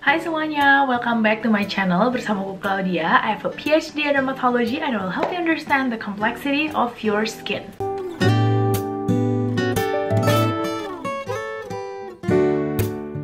Hai semuanya, welcome back to my channel bersama aku Claudia. I have a PhD in dermatology and I will help you understand the complexity of your skin.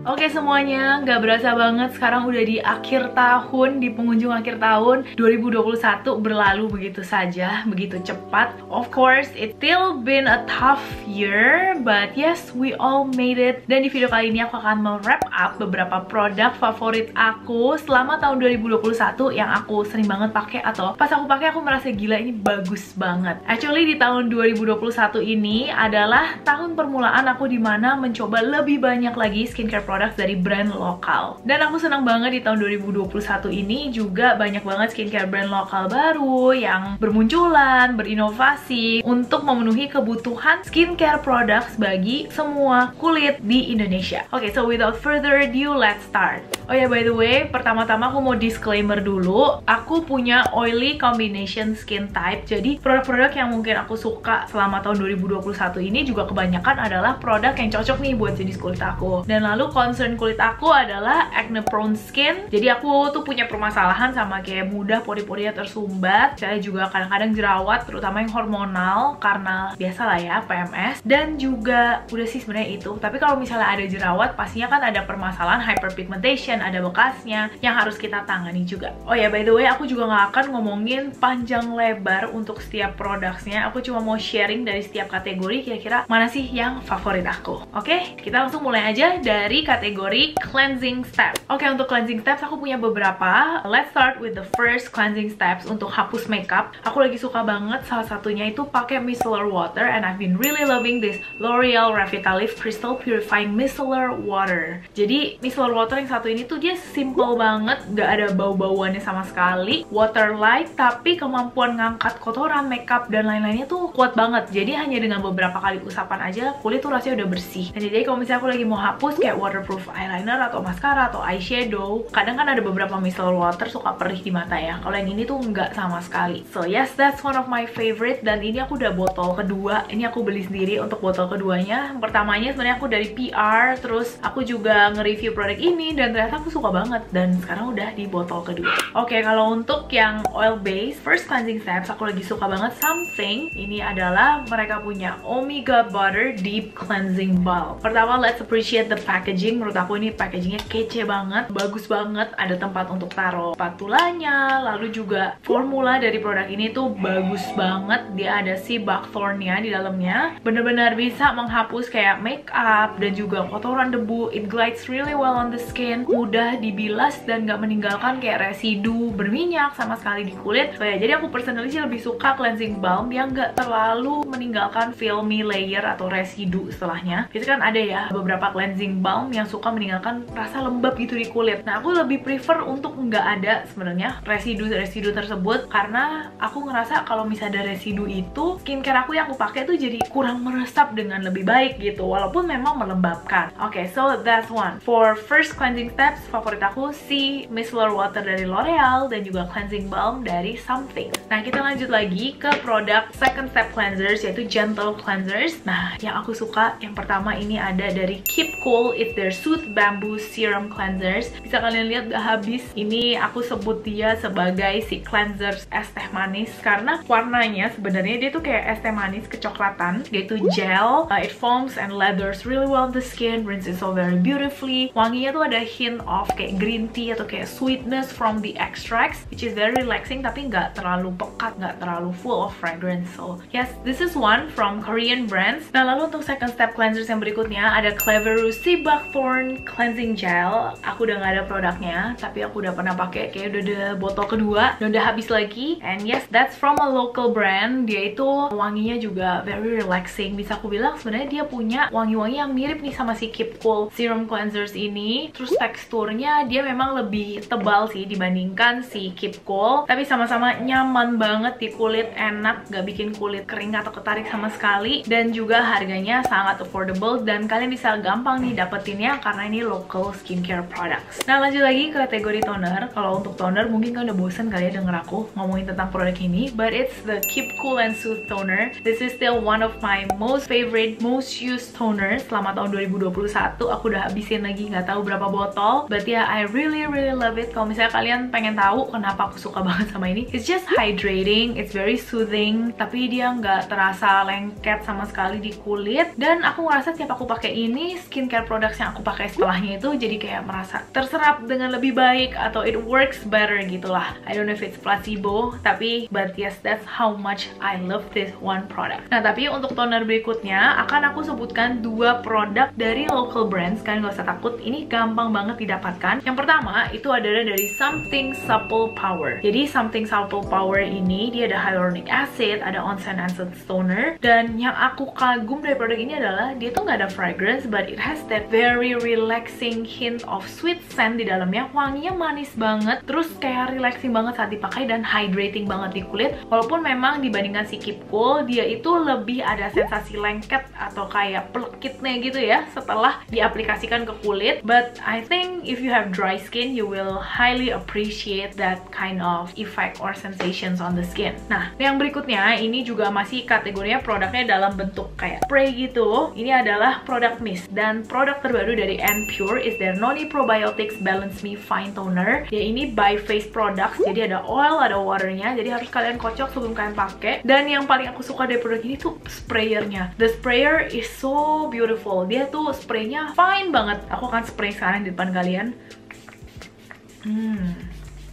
Oke semuanya, nggak berasa banget sekarang udah di akhir tahun, di penghujung akhir tahun 2021 berlalu begitu saja, begitu cepat. Of course, it's still been a tough year, but yes, we all made it. Dan di video kali ini aku akan wrap up beberapa produk favorit aku selama tahun 2021 yang aku sering banget pakai atau pas aku pakai aku merasa gila ini bagus banget. Actually di tahun 2021 ini adalah tahun permulaan aku dimana mencoba lebih banyak lagi skincare produk dari brand lokal. Dan aku senang banget di tahun 2021 ini juga banyak banget skincare brand lokal baru yang bermunculan, berinovasi untuk memenuhi kebutuhan skincare products bagi semua kulit di Indonesia. Oke, so without further ado, let's start. Oh ya, by the way, pertama-tama aku mau disclaimer dulu. Aku punya oily combination skin type. Jadi produk-produk yang mungkin aku suka selama tahun 2021 ini juga kebanyakan adalah produk yang cocok nih buat jenis kulit aku. Dan lalu concern kulit aku adalah acne prone skin. Jadi aku tuh punya permasalahan sama kayak mudah pori-porinya tersumbat. Saya juga kadang-kadang jerawat, terutama yang hormonal karena biasalah ya PMS. Dan juga udah sih sebenarnya itu. Tapi kalau misalnya ada jerawat, pastinya kan ada permasalahan hyperpigmentation, ada bekasnya yang harus kita tangani juga. Oh ya, by the way, aku juga nggak akan ngomongin panjang lebar untuk setiap produknya. Aku cuma mau sharing dari setiap kategori kira-kira mana sih yang favorit aku. Oke, kita langsung mulai aja dari kategori cleansing steps. Oke, untuk cleansing steps aku punya beberapa. Let's start with the first cleansing steps untuk hapus makeup. Aku lagi suka banget salah satunya itu pakai micellar water and I've been really loving this L'Oreal Revitalift Crystal Purifying Micellar Water. Jadi micellar water yang satu ini tuh dia simple banget, gak ada bau-bauannya sama sekali, water light, tapi kemampuan ngangkat kotoran, makeup dan lain-lainnya tuh kuat banget. Jadi hanya dengan beberapa kali usapan aja kulit tuh rasanya udah bersih. Dan jadi kalau misalnya aku lagi mau hapus kayak waterproof eyeliner atau mascara atau eyeshadow, kadang kan ada beberapa micellar water suka perih di mata ya. Kalau yang ini tuh nggak sama sekali. So yes, that's one of my favorite. Dan ini aku udah botol kedua. Ini aku beli sendiri untuk botol keduanya. Pertamanya sebenarnya aku dari PR, terus aku juga nge-review produk ini dan ternyata aku suka banget. Dan sekarang udah di botol kedua. Oke, kalau untuk yang oil base first cleansing steps, aku lagi suka banget something. Ini adalah mereka punya Omega Butter Deep Cleansing Balm. Pertama, let's appreciate the packaging. Menurut aku ini packagingnya kece banget, bagus banget. Ada tempat untuk taruh spatulanya, lalu juga formula dari produk ini tuh bagus banget. Dia ada si buckthornnya di dalamnya, bener-bener bisa menghapus kayak makeup dan juga kotoran debu. It glides really well on the skin, mudah dibilas dan gak meninggalkan kayak residu berminyak sama sekali di kulit. So ya, jadi aku personally sih lebih suka cleansing balm yang gak terlalu meninggalkan filmy layer atau residu setelahnya. Itu kan ada ya beberapa cleansing balm yang suka meninggalkan rasa lembab gitu di kulit. Nah, aku lebih prefer untuk nggak ada sebenarnya residu-residu tersebut karena aku ngerasa kalau misalnya ada residu itu skincare aku yang aku pakai tuh jadi kurang meresap dengan lebih baik gitu, walaupun memang melembabkan. Oke, so that's one. For first cleansing steps, favorit aku si micellar water dari L'Oreal dan juga cleansing balm dari Something. Nah, kita lanjut lagi ke produk second step cleansers yaitu gentle cleansers. Nah, yang aku suka yang pertama ini ada dari Keep Cool, it's their Sooth Bamboo Serum Cleansers. Bisa kalian lihat udah habis. Ini aku sebut dia sebagai si cleansers es teh manis karena warnanya sebenarnya dia tuh kayak es teh manis kecoklatan. Dia itu gel, it foams and lathers really well on the skin, rinses so very beautifully. Wanginya tuh ada hint of kayak green tea atau kayak sweetness from the extracts, which is very relaxing tapi nggak terlalu pekat, nggak terlalu full of fragrance. So yes, this is one from Korean brands. Nah, lalu untuk second step cleansers yang berikutnya ada Cleveroo Sea Buckthorn Cleansing Gel. Aku udah nggak ada produknya, tapi aku udah pernah pakai, kayak udah ada botol kedua dan udah habis lagi. And yes, that's from a local brand. Dia itu wanginya juga very relaxing. Bisa aku bilang sebenarnya dia punya wangi-wangi yang mirip nih sama si Keep Cool Serum Cleansers ini. Terus teksturnya dia memang lebih tebal sih dibandingkan si Keep Cool, tapi sama-sama nyaman banget di kulit, enak, gak bikin kulit kering atau ketarik sama sekali. Dan juga harganya sangat affordable dan kalian bisa gampang nih dapetinnya karena ini local skincare products. Nah, lanjut lagi ke kategori toner. Kalau untuk toner mungkin kan udah bosen kali ya denger aku ngomongin tentang produk ini, but it's the Keep Cool and Soothe Toner. This is still one of my most favorite, most used toner selama tahun 2021. Aku udah habisin lagi nggak tahu berapa botol well. But yeah, I really love it. Kalau misalnya kalian pengen tahu kenapa aku suka banget sama ini, it's just hydrating, it's very soothing, tapi dia nggak terasa lengket sama sekali di kulit. Dan aku ngerasa tiap aku pakai ini, skincare products yang aku pakai setelahnya itu jadi kayak merasa terserap dengan lebih baik, atau it works better gitulah. I don't know if it's placebo, tapi but yes, that's how much I love this one product. Nah, tapi untuk toner berikutnya akan aku sebutkan 2 produk dari local brands. Kalian gak usah takut, ini gampang banget didapatkan. Yang pertama itu adalah dari Something Supple Power. Jadi Something Supple Power ini dia ada hyaluronic acid, ada onsen essence toner, dan yang aku kagum dari produk ini adalah dia tuh nggak ada fragrance, but it has that very relaxing hint of sweet scent di dalamnya. Wanginya manis banget, terus kayak relaxing banget saat dipakai dan hydrating banget di kulit. Walaupun memang dibandingkan si Keep Cool, dia itu lebih ada sensasi lengket atau kayak pelekitnya gitu ya setelah diaplikasikan ke kulit. But I think if you have dry skin, you will highly appreciate that kind of effect or sensations on the skin. Nah, yang berikutnya ini juga masih kategorinya produknya dalam bentuk kayak spray gitu. Ini adalah produk mist, dan produk terbaru dari N-Pure is their Noni Probiotics Balance Me Fine Toner. Ya, ini by Face Products, jadi ada oil, ada waternya, jadi harus kalian kocok sebelum kalian pakai. Dan yang paling aku suka dari produk ini tuh sprayernya. The sprayer is so beautiful. Dia tuh spraynya fine banget. Aku akan spray sekarang di depan kalian.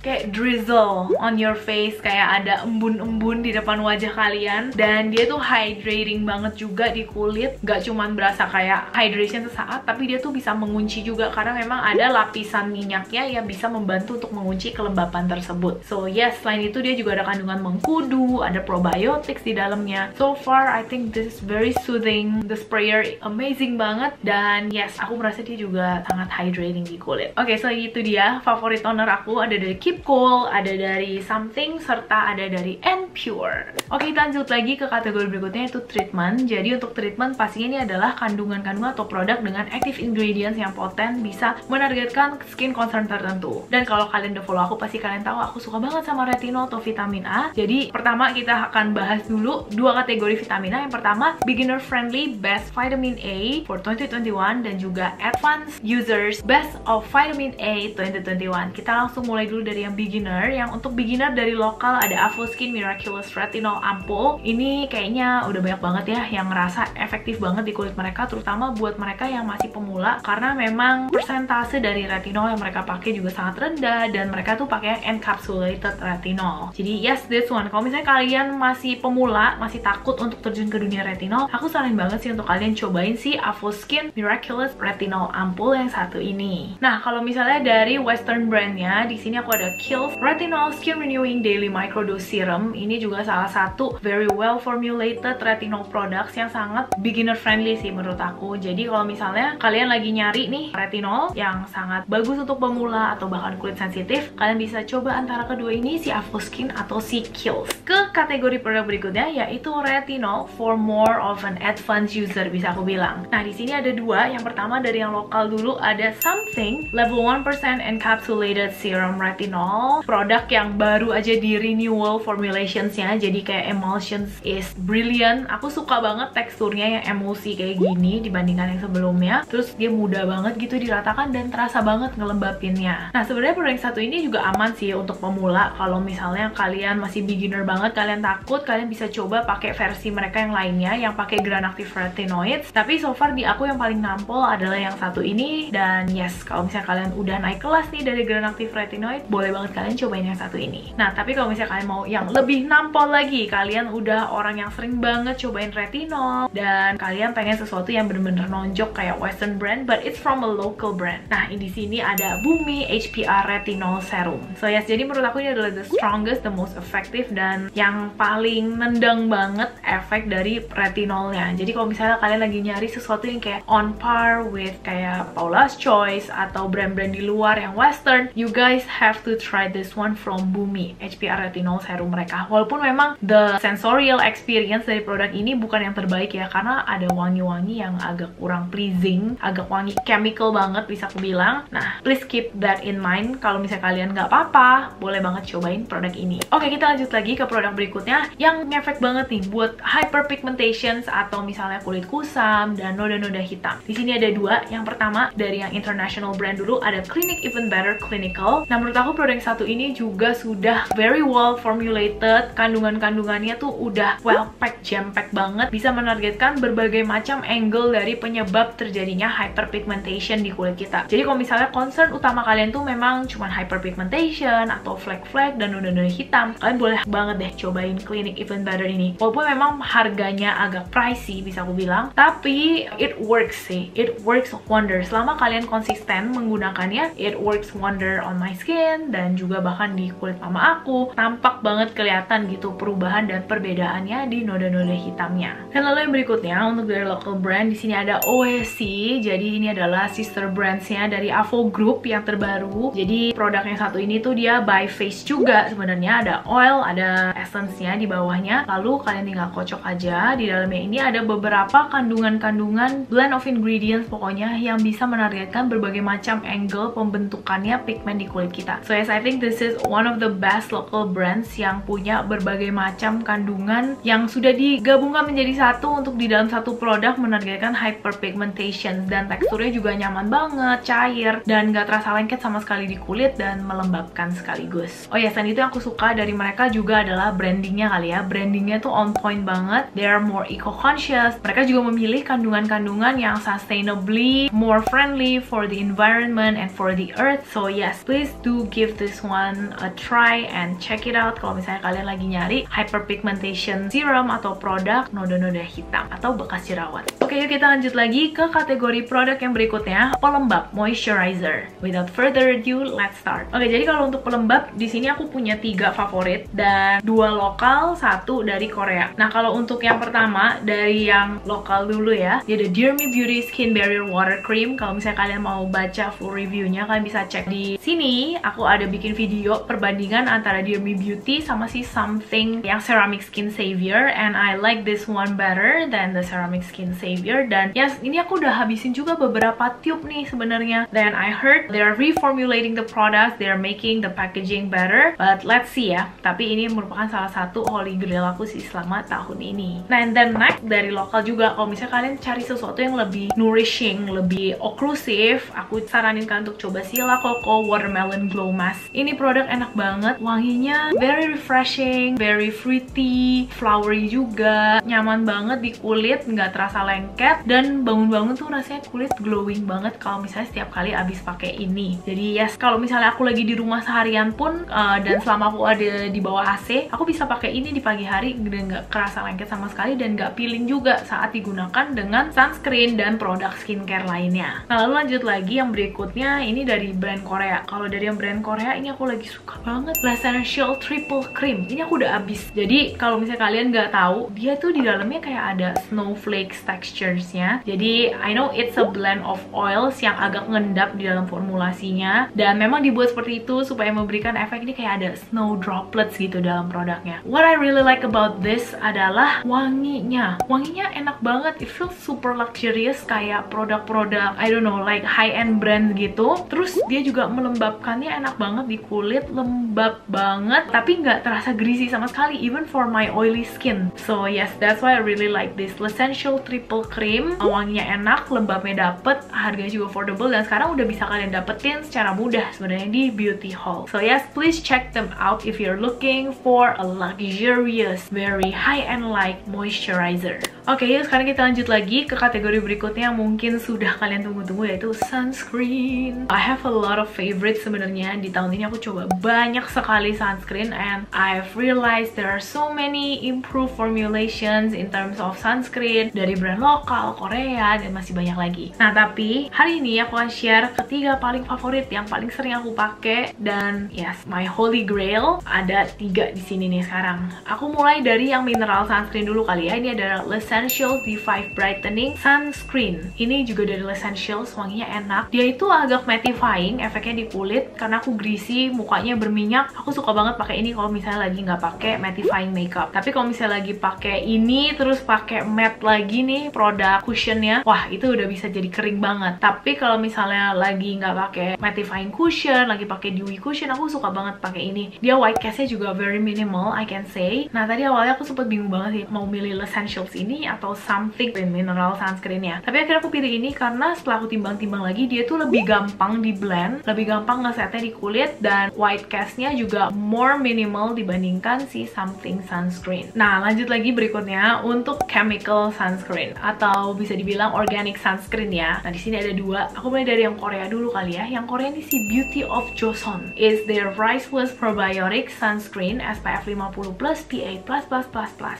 Kayak drizzle on your face, kayak ada embun-embun di depan wajah kalian. Dan dia tuh hydrating banget juga di kulit. Gak cuman berasa kayak hydration sesaat, tapi dia tuh bisa mengunci juga, karena memang ada lapisan minyaknya yang bisa membantu untuk mengunci kelembapan tersebut. So yes, selain itu dia juga ada kandungan mengkudu, ada probiotics di dalamnya. So far I think this is very soothing. The sprayer amazing banget, dan yes, aku merasa dia juga sangat hydrating di kulit. Oke, so itu dia favorit toner aku. Ada dari Keep Cool, ada dari Something, serta ada dari N-Pure. Oke, kita lanjut lagi ke kategori berikutnya, yaitu treatment. Jadi untuk treatment pastinya ini adalah kandungan-kandungan atau produk dengan active ingredients yang poten, bisa menargetkan skin concern tertentu. Dan kalau kalian udah follow aku, pasti kalian tahu aku suka banget sama retinol atau vitamin A. Jadi pertama kita akan bahas dulu 2 kategori vitamin A. Yang pertama, beginner friendly best vitamin A for 2021, dan juga advanced users best of vitamin A 2021. Kita langsung mulai dulu dari yang beginner. Yang untuk beginner dari lokal ada Avoskin Miraculous Retinol Ampoule. Ini kayaknya udah banyak banget ya yang ngerasa efektif banget di kulit mereka, terutama buat mereka yang masih pemula, karena memang persentase dari retinol yang mereka pakai juga sangat rendah, dan mereka tuh pakai encapsulated retinol. Jadi yes, this one. Kalau misalnya kalian masih pemula, masih takut untuk terjun ke dunia retinol, aku saranin banget sih untuk kalian cobain si Avoskin Miraculous Retinol Ampoule yang satu ini. Nah, kalau misalnya dari Western brandnya, di sini aku ada Kiehl's Retinol Skin Renewing Daily Microdose Serum. Ini juga salah satu very well formulated retinol products yang sangat beginner friendly sih menurut aku. Jadi kalau misalnya kalian lagi nyari nih retinol yang sangat bagus untuk pemula atau bahkan kulit sensitif, kalian bisa coba antara kedua ini, si Avoskin atau si Kiehl's. Ke kategori produk berikutnya yaitu retinol for more of an advanced user, bisa aku bilang. Nah, di sini ada 2. Yang pertama dari yang lokal dulu, ada Something Level 1% Encapsulated Serum Retinol. Produk yang baru aja di renewal formulationsnya, jadi kayak emulsions is brilliant. Aku suka banget teksturnya yang emulsi kayak gini dibandingkan yang sebelumnya. Terus dia mudah banget gitu diratakan dan terasa banget ngelembapinnya. Nah, sebenarnya produk yang satu ini juga aman sih untuk pemula. Kalau misalnya kalian masih beginner banget, kalian takut, kalian bisa coba pakai versi mereka yang lainnya yang pakai Gran Active Retinoids. Tapi so far di aku yang paling nampol adalah yang satu ini. Dan yes, kalau misalnya kalian udah naik kelas nih dari Gran Active Retinoid, boleh banget kalian cobain yang satu ini. Nah, tapi kalau misalnya kalian mau yang lebih nampol lagi, kalian udah orang yang sering banget cobain retinol dan kalian pengen sesuatu yang bener-bener nonjok kayak Western brand, but it's from a local brand. Nah, di sini ada Bumi HPR Retinol Serum. So yes, jadi menurut aku ini adalah the strongest, the most effective, dan yang paling nendang banget efek dari retinolnya. Jadi kalau misalnya kalian lagi nyari sesuatu yang kayak on par with kayak Paula's Choice atau brand-brand di luar yang Western, you guys have to to try this one from Bumi, HPR Retinol Serum mereka. Walaupun memang the sensorial experience dari produk ini bukan yang terbaik ya, karena ada wangi-wangi yang agak kurang pleasing, agak wangi chemical banget bisa aku bilang. Nah, please keep that in mind. Kalau misalnya kalian nggak apa-apa, boleh banget cobain produk ini. Oke, kita lanjut lagi ke produk berikutnya yang ngefek banget nih buat hyperpigmentations atau misalnya kulit kusam dan noda-noda hitam. Di sini ada dua. Yang pertama dari yang international brand dulu, ada Clinique Even Better Clinical. Nah, menurut aku produk yang satu ini juga sudah very well formulated. Kandungan-kandungannya tuh udah well packed, jam packed banget, bisa menargetkan berbagai macam angle dari penyebab terjadinya hyperpigmentation di kulit kita. Jadi kalau misalnya concern utama kalian tuh memang cuman hyperpigmentation atau flek-flek dan noda-noda hitam, kalian boleh banget deh cobain Clinique Even Better ini. Walaupun memang harganya agak pricey bisa aku bilang, tapi it works sih, it works wonder. Selama kalian konsisten menggunakannya, it works wonder on my skin, dan juga bahkan di kulit mama aku tampak banget kelihatan gitu perubahan dan perbedaannya di noda-noda hitamnya. Dan lalu yang berikutnya untuk dari local brand, di sini ada OSC. Jadi ini adalah sister brandsnya dari Avo Group yang terbaru. Jadi produk yang satu ini tuh dia by face juga sebenarnya, ada oil, ada essence-nya di bawahnya. Lalu kalian tinggal kocok aja. Di dalamnya ini ada beberapa kandungan-kandungan blend of ingredients pokoknya yang bisa menargetkan berbagai macam angle pembentukannya pigmen di kulit kita. So yes, I think this is one of the best local brands yang punya berbagai macam kandungan yang sudah digabungkan menjadi satu untuk di dalam satu produk menargetkan hyperpigmentation, dan teksturnya juga nyaman banget, cair, dan gak terasa lengket sama sekali di kulit dan melembabkan sekaligus. Oh ya, selain itu yang aku suka dari mereka juga adalah brandingnya kali ya. Brandingnya tuh on point banget. They are more eco-conscious. Mereka juga memilih kandungan-kandungan yang sustainably more friendly for the environment and for the earth. So yes, please do give this one a try and check it out kalau misalnya kalian lagi nyari hyperpigmentation serum atau produk noda-noda hitam atau bekas jerawat. Oke, yuk kita lanjut lagi ke kategori produk yang berikutnya, pelembab moisturizer. Without further ado, let's start. Oke, jadi kalau untuk pelembab di sini aku punya 3 favorit dan 2 lokal, 1 dari Korea. Nah, kalau untuk yang pertama dari yang lokal dulu ya, dia ada Dear Me Beauty Skin Barrier Water Cream. Kalau misalnya kalian mau baca full reviewnya, kalian bisa cek di sini. Aku ada bikin video perbandingan antara Dear Me Beauty sama si Something yang Ceramic Skin Savior, and I like this one better than the Ceramic Skin Savior. Dan yes, ini aku udah habisin juga beberapa tube nih sebenarnya. Then I heard they're reformulating the product, they're making the packaging better, but let's see ya. Tapi ini merupakan salah satu holy grail aku sih selama tahun ini. Nah, and then next dari lokal juga, kalau misalnya kalian cari sesuatu yang lebih nourishing, lebih occlusive, aku saranin kalian untuk coba si La Coco Watermelon Glow Mask. Ini produk enak banget, wanginya very refreshing, very fruity, flowery juga, nyaman banget di kulit, nggak terasa lengket, dan bangun-bangun tuh rasanya kulit glowing banget kalau misalnya setiap kali abis pakai ini. Jadi yes, kalau misalnya aku lagi di rumah seharian pun dan selama aku ada di bawah AC, aku bisa pakai ini di pagi hari dan nggak kerasa lengket sama sekali, dan nggak peeling juga saat digunakan dengan sunscreen dan produk skincare lainnya. Nah, lalu lanjut lagi yang berikutnya, ini dari brand Korea. Kalau dari yang brand Korea ini aku lagi suka banget, L'Essential Triple Cream. Ini aku udah abis. Jadi kalau misalnya kalian nggak tahu, dia tuh di dalamnya kayak ada snowflakes textures-nya. Jadi I know it's a blend of oils yang agak ngendap di dalam formulasinya, dan memang dibuat seperti itu supaya memberikan efek ini kayak ada snow droplets gitu dalam produknya. What I really like about this adalah wanginya. Wanginya enak banget. It feels super luxurious kayak produk-produk I don't know like high-end brand gitu. Terus dia juga melembabkannya enak banget di kulit, lembab banget tapi nggak terasa greasy sama sekali even for my oily skin. So yes, that's why I really like this L'Essential Triple Cream. Wanginya enak, lembabnya dapet, harganya juga affordable, dan sekarang udah bisa kalian dapetin secara mudah sebenarnya di beauty haul. So yes, please check them out if you're looking for a luxurious, very high-end like moisturizer. Oke, yuk sekarang kita lanjut lagi ke kategori berikutnya yang mungkin sudah kalian tunggu-tunggu, yaitu sunscreen. I have a lot of favorites sebenarnya. Di tahun ini aku coba banyak sekali sunscreen, and I've realized there are so many improved formulations in terms of sunscreen dari brand lokal, Korea, dan masih banyak lagi. Nah, tapi hari ini aku akan share ketiga paling favorit yang paling sering aku pakai, dan yes, my holy grail ada 3 di sini nih sekarang. Aku mulai dari yang mineral sunscreen dulu kali ya. Ini adalah L'Essentials D5 Brightening Sunscreen. Ini juga dari L'Essentials, wanginya enak. Dia itu agak mattifying efeknya di kulit, karena aku greasy, mukanya berminyak. Aku suka banget pakai ini kalau misalnya lagi nggak pakai mattifying makeup. Tapi kalau misalnya lagi pakai ini terus pakai matte lagi nih produk cushionnya, wah itu udah bisa jadi kering banget. Tapi kalau misalnya lagi nggak pakai mattifying cushion, lagi pakai dewy cushion, aku suka banget pakai ini. Dia white castnya juga very minimal, I can say. Nah tadi awalnya aku sempet bingung banget sih mau milih L'Essentials ini atau Something mineral sunscreennya. Tapi akhirnya aku pilih ini karena setelah aku timbang-timbang lagi, dia tuh lebih gampang di blend, lebih gampang ngesetnya di kulit, dan white castnya juga more minimal dibandingkan si Something sunscreen. Nah lanjut lagi berikutnya untuk chemical sunscreen atau bisa dibilang organic sunscreen ya. Nah di sini ada dua. Aku mulai dari yang Korea dulu kali ya. Yang Korea ini si Beauty of Joseon. Is their rice plus probiotic sunscreen SPF 50+ PA++++.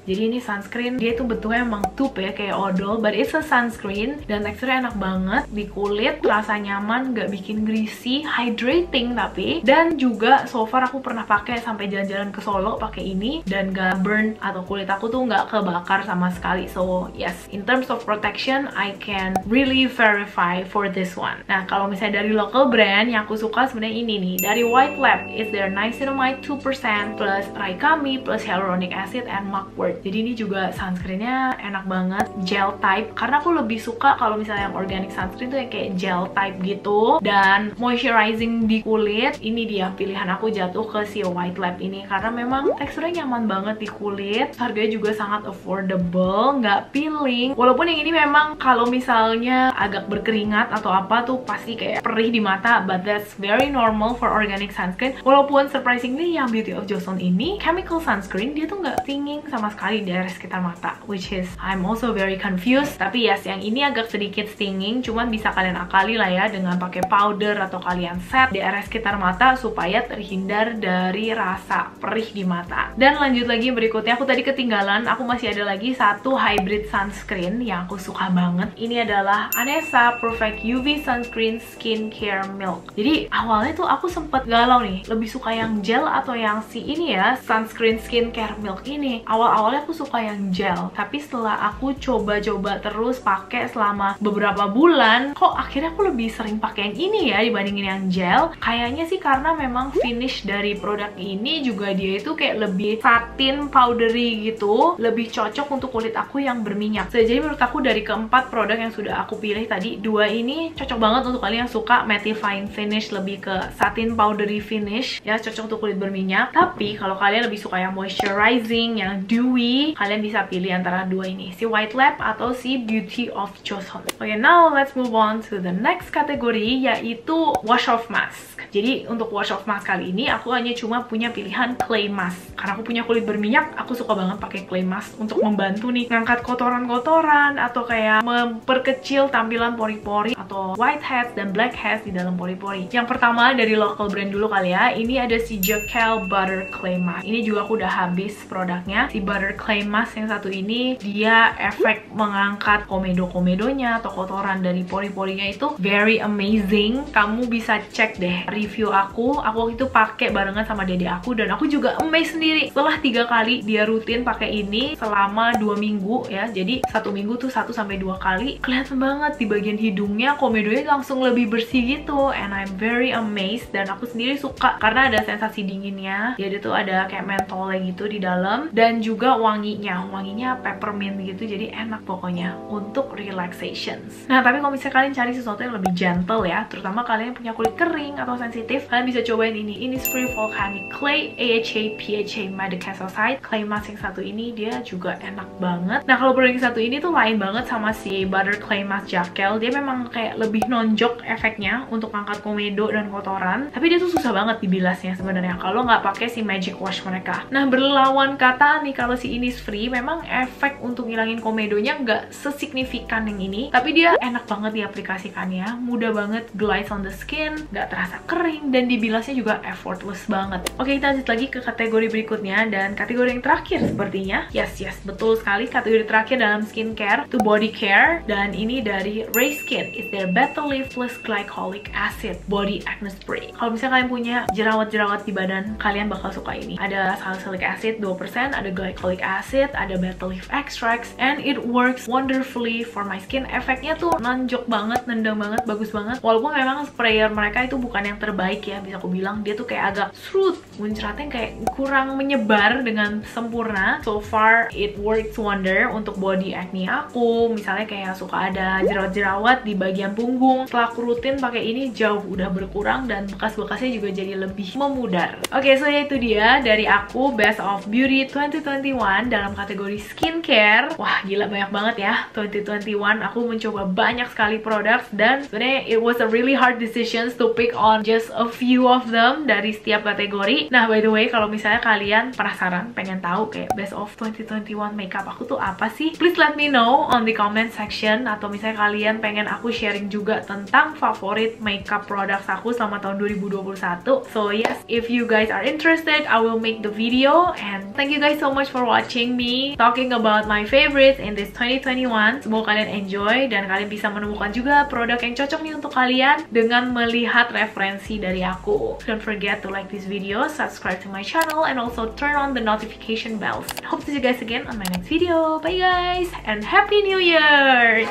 Jadi ini sunscreen, dia tuh bentuknya emang tube ya, kayak odol, but it's a sunscreen dan teksturnya enak banget di kulit, rasa nyaman, gak bikin greasy, hydrating tapi, dan juga so far aku pernah pakai sampai jalan-jalan ke Solo pakai ini dan gak burn atau kulit aku tuh gak kebakar sama sekali. So yes, in terms of protection I can really verify for this one. Nah kalau misalnya dari local brand yang aku suka sebenarnya ini nih, dari White Lab, is their niacinamide 2% plus Raikami plus hyaluronic acid and mugwort. Jadi ini juga sunscreennya enak banget, gel type, karena aku lebih suka kalau misalnya yang organic sunscreen tuh yang kayak gel type gitu dan moisturizing di kulit. Ini dia pilihan aku jatuh ke si White Lab ini karena memang teksturnya nyaman banget di kulit, harganya juga sangat affordable, nggak peeling. Walaupun yang ini memang kalau misalnya agak berkeringat atau apa tuh pasti kayak perih di mata, but that's very normal for organic sunscreen. Walaupun surprisingly yang Beauty of Joseon ini chemical sunscreen, dia tuh nggak stinging sama sekali di area sekitar mata, which is I'm also very confused. Tapi yes, yang ini agak sedikit stinging, cuman bisa kalian akali lah ya dengan pakai powder atau kalian set di area sekitar mata supaya terhindar dari rasa perih di mata. Dan lanjut lagi berikutnya, aku tadi ketinggalan, aku masih ada lagi satu hybrid sunscreen yang aku suka banget. Ini adalah Anessa Perfect UV Sunscreen Skincare Milk. Jadi awalnya tuh aku sempet galau nih, lebih suka yang gel atau yang si ini ya, Sunscreen Skincare Milk ini. Awal-awalnya aku suka yang gel, tapi setelah aku coba-coba terus pakai selama beberapa bulan, kok akhirnya aku lebih sering pakai yang ini ya dibandingin yang gel. Kayaknya sih karena memang finish dari produk ini juga dia itu kayak lebih satin powdery gitu, lebih cocok untuk kulit aku yang berminyak. So, jadi menurut aku dari keempat produk yang sudah aku pilih tadi, dua ini cocok banget untuk kalian yang suka mattifying finish, lebih ke satin powdery finish ya, cocok untuk kulit berminyak. Tapi kalau kalian lebih suka yang moisturizing, yang dewy, kalian bisa pilih antara dua ini, si White Lab atau si Beauty of Joseon. Okay, now let's move on to the next kategori, yaitu wash off mask. Jadi untuk wash off mask kali ini aku hanya cuma punya pilihan clay mask. Karena aku punya kulit berminyak, aku suka banget pakai clay mask untuk membantu nih ngangkat kotoran-kotoran atau kayak memperkecil tampilan pori-pori atau whiteheads dan blackheads di dalam pori-pori. Yang pertama dari local brand dulu kali ya, ini ada si Jekyll Butter Clay Mask. Ini juga aku udah habis produknya. Si Butter Clay Mask yang satu ini, dia efek mengangkat komedo-komedonya atau kotoran dari pori-porinya itu very amazing. Kamu bisa cek deh review aku waktu itu pakai barengan sama dede aku dan aku juga amazed sendiri. Setelah 3 kali dia rutin pakai ini selama 2 minggu ya. Jadi 1 minggu tuh 1-2 kali. Kelihatan banget di bagian hidungnya komedonya langsung lebih bersih gitu, and I'm very amazed. Dan aku sendiri suka karena ada sensasi dinginnya. Jadi tuh ada kayak mentolnya gitu di dalam dan juga wanginya peppermint gitu. Jadi enak pokoknya untuk relaxations. Nah, tapi kalau misalnya kalian cari sesuatu yang lebih gentle ya, terutama kalian yang punya kulit kering atau sensitif, kalian bisa cobain ini. Innisfree Volcanic Clay AHA PHA Medicassoside Clay Mask yang satu ini, dia juga enak banget. Nah, kalau produk yang satu ini tuh lain banget sama si Butter Clay Mask Jekyll. Dia memang kayak lebih nonjok efeknya untuk angkat komedo dan kotoran, tapi dia tuh susah banget dibilasnya sebenarnya kalau nggak pakai si Magic Wash mereka. Nah, berlawan kata nih, kalau si Innisfree memang efek untuk ngilangin komedonya nggak sesignifikan yang ini, tapi dia enak banget diaplikasikannya, mudah banget glides on the skin, nggak terasa kering, dan dibilasnya juga effortless banget. Oke, kita lanjut lagi ke kategori berikutnya, dan kategori yang terakhir sepertinya. Yes, betul sekali, kategori terakhir dalam skincare itu body care, dan ini dari Ray Skin. It's their Better Lift Plus Glycolic Acid Body Acne Spray. Kalau misalnya kalian punya jerawat-jerawat di badan, kalian bakal suka ini. Ada salicylic acid 2%, ada glycolic acid, ada Better Lift extracts, and it works wonderfully for my skin. Efeknya tuh nonjok banget, nendang banget, bagus banget. Walaupun memang sprayer mereka itu bukan yang terbaik ya, bisa aku bilang. Dia tuh kayak agak serut, muncratnya kayak kurang menyebar dengan sempurna. So far it works wonder untuk body acne aku. Misalnya kayak suka ada jerawat-jerawat di bagian punggung, setelah aku rutin pakai ini jauh udah berkurang, dan bekas-bekasnya juga jadi lebih memudar. Oke, so ya itu dia dari aku Best of Beauty 2021 dalam kategori skincare. Wah, gila banyak banget ya. 2021 aku mencoba banyak sekali produk, dan sebenarnya it was a really hard decisions to pick on just a few of them dari setiap kategori. Nah, by the way, kalau misalnya kalian penasaran pengen tahu kayak Best of 2021 makeup aku tuh apa sih, please let me know on the comment section. Atau misalnya kalian pengen aku sharing juga tentang favorit makeup products aku selama tahun 2021. So yes, if you guys are interested, I will make the video. And thank you guys so much for watching me talking about my favorites in this 2021. Semoga kalian enjoy dan kalian bisa menemukan juga produk yang cocok nih untuk kalian dengan melihat referensi dari aku. Don't forget to like this video, subscribe to my channel, and also turn on the notification bells. Hope to see you guys again on my next video. Bye guys, and Happy New Year!